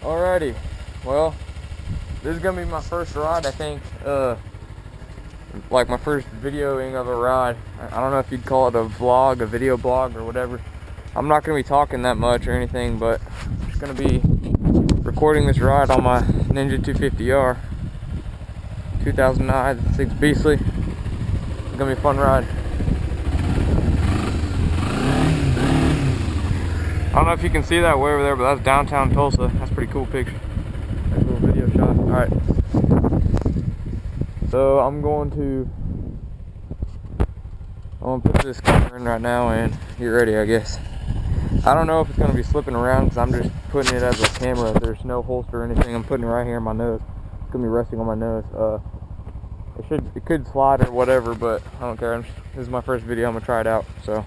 Alrighty, well, this is gonna be my first ride, I think, like my first videoing of a ride. I don't know if you'd call it a vlog, a video blog, or whatever. I'm not gonna be talking that much or anything, but it's gonna be recording this ride on my Ninja 250R 2009. This thing's beastly. It's gonna be a fun ride. I don't know if you can see that way over there, but that's downtown Tulsa. That's a pretty cool picture. Nice little video shot. Alright. So I'm gonna put this camera in right now and get ready, I guess. I don't know if it's gonna be slipping around because I'm just putting it as a camera. There's no holster or anything. I'm putting it right here in my nose. It's gonna be resting on my nose. It could slide or whatever, but I don't care. This is my first video. I'm gonna try it out. So.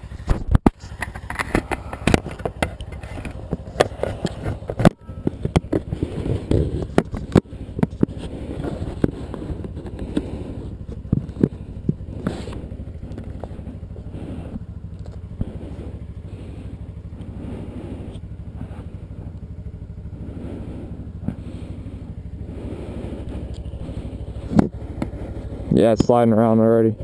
Yeah, it's sliding around already.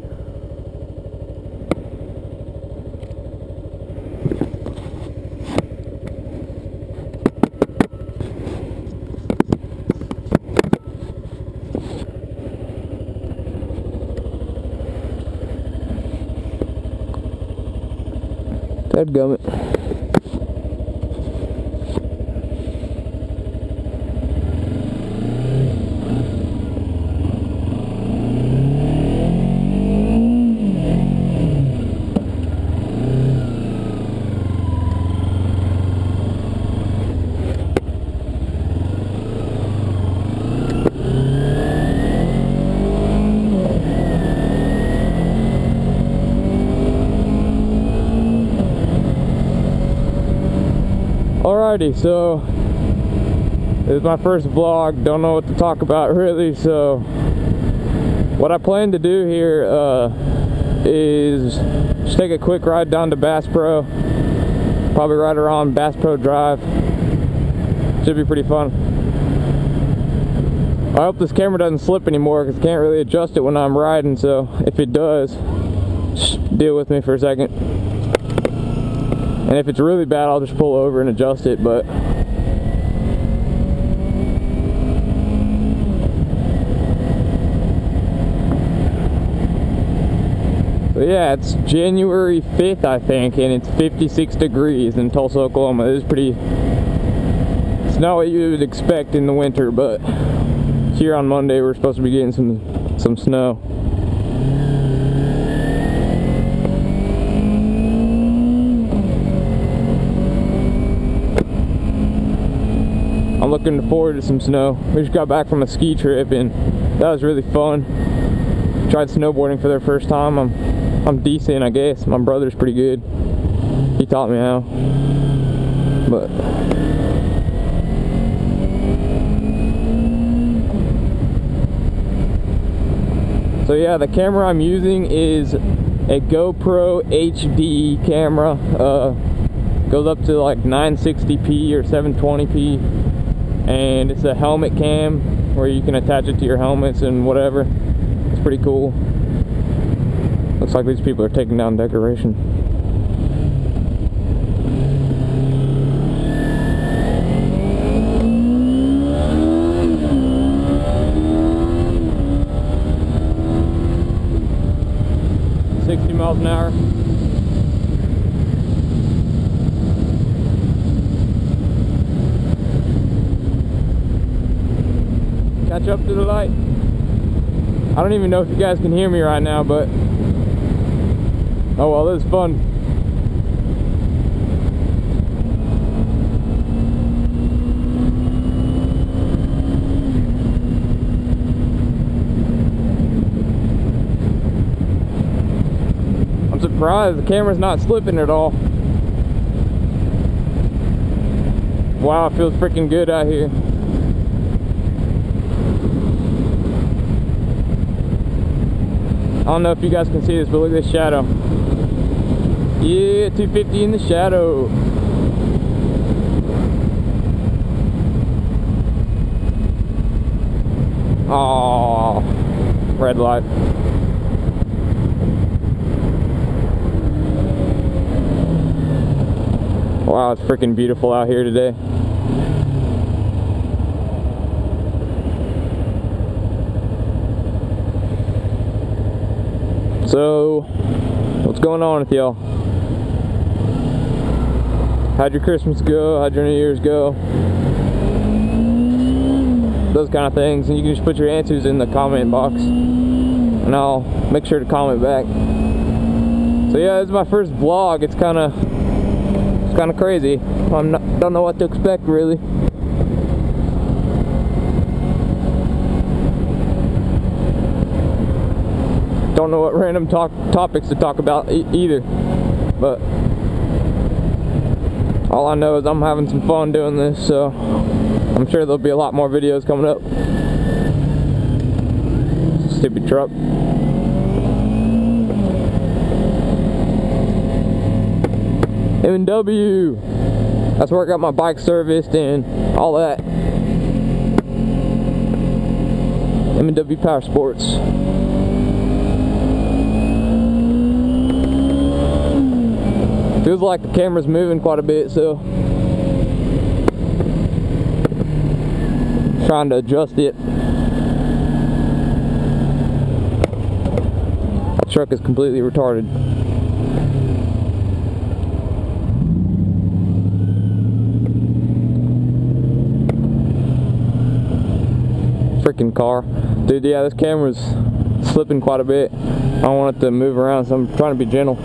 Dadgummit. Alrighty, so this is my first vlog. Don't know what to talk about really, so what I plan to do here is just take a quick ride down to Bass Pro, probably right around Bass Pro Drive. Should be pretty fun. I hope this camera doesn't slip anymore because I can't really adjust it when I'm riding, so if it does, just deal with me for a second. And if it's really bad, I'll just pull over and adjust it, but yeah, it's January 5th, I think, and it's 56 degrees in Tulsa, Oklahoma. It's not what you would expect in the winter, but here on Monday we're supposed to be getting some snow. I'm looking forward to some snow. We just got back from a ski trip and that was really fun. Tried snowboarding for the first time. I'm decent, I guess. My brother's pretty good. He taught me how. But so yeah, the camera I'm using is a GoPro HD camera. Goes up to like 960p or 720p. And it's a helmet cam where you can attach it to your helmets and whatever. It's pretty cool. Looks like these people are taking down decoration. $60 miles an hour. Catch up to the light. I don't even know if you guys can hear me right now, but oh well, this is fun. I'm surprised the camera's not slipping at all. Wow, it feels freaking good out here. I don't know if you guys can see this, but look at this shadow. Yeah, 250 in the shadow. Oh, red light. Wow, it's freaking beautiful out here today. So, what's going on with y'all? How'd your Christmas go? How'd your New Year's go? Those kind of things, and you can just put your answers in the comment box, and I'll make sure to comment back. So yeah, this is my first vlog. It's kind of crazy. Don't know what to expect really. Don't know what random topics to talk about either. But all I know is I'm having some fun doing this, so I'm sure there'll be a lot more videos coming up. Stupid truck. M&W. That's where I got my bike serviced and all that. M&W Power Sports. Feels like the camera's moving quite a bit, so trying to adjust it. That truck is completely retarded. Freaking car. Dude, yeah, this camera's slipping quite a bit. I don't want it to move around, so I'm trying to be gentle.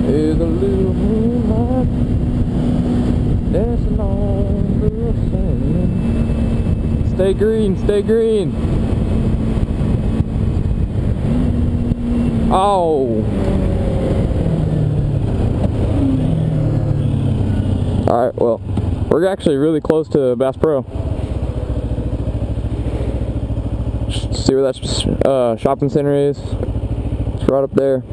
Is a little moonlight dancing on the sand. Stay green, stay green. Oh. Alright, well, we're actually really close to Bass Pro. See where that shopping center is? It's right up there.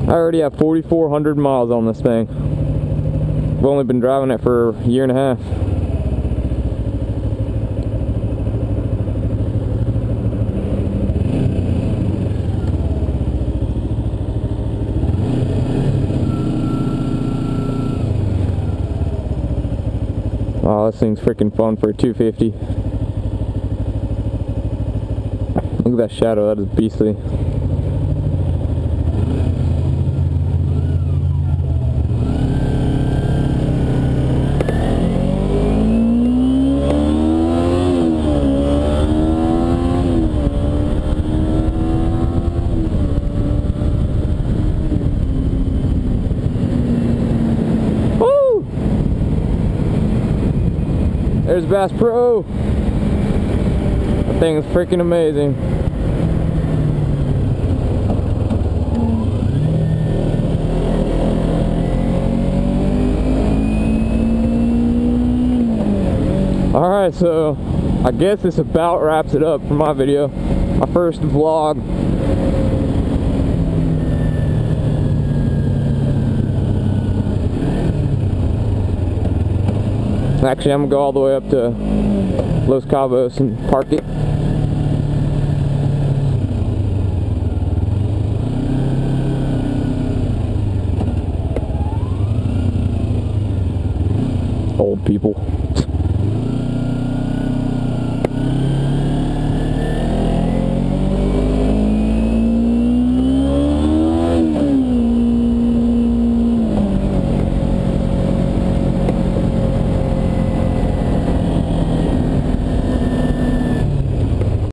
I already have 4,400 miles on this thing. I've only been driving it for a year and a half. Oh, this thing's freaking fun for a 250. Look at that shadow, that is beastly. There's Bass Pro. That thing is freaking amazing. Alright, so I guess this about wraps it up for my video. My first vlog. Actually, I'm gonna go all the way up to Los Cabos and park it. Old people.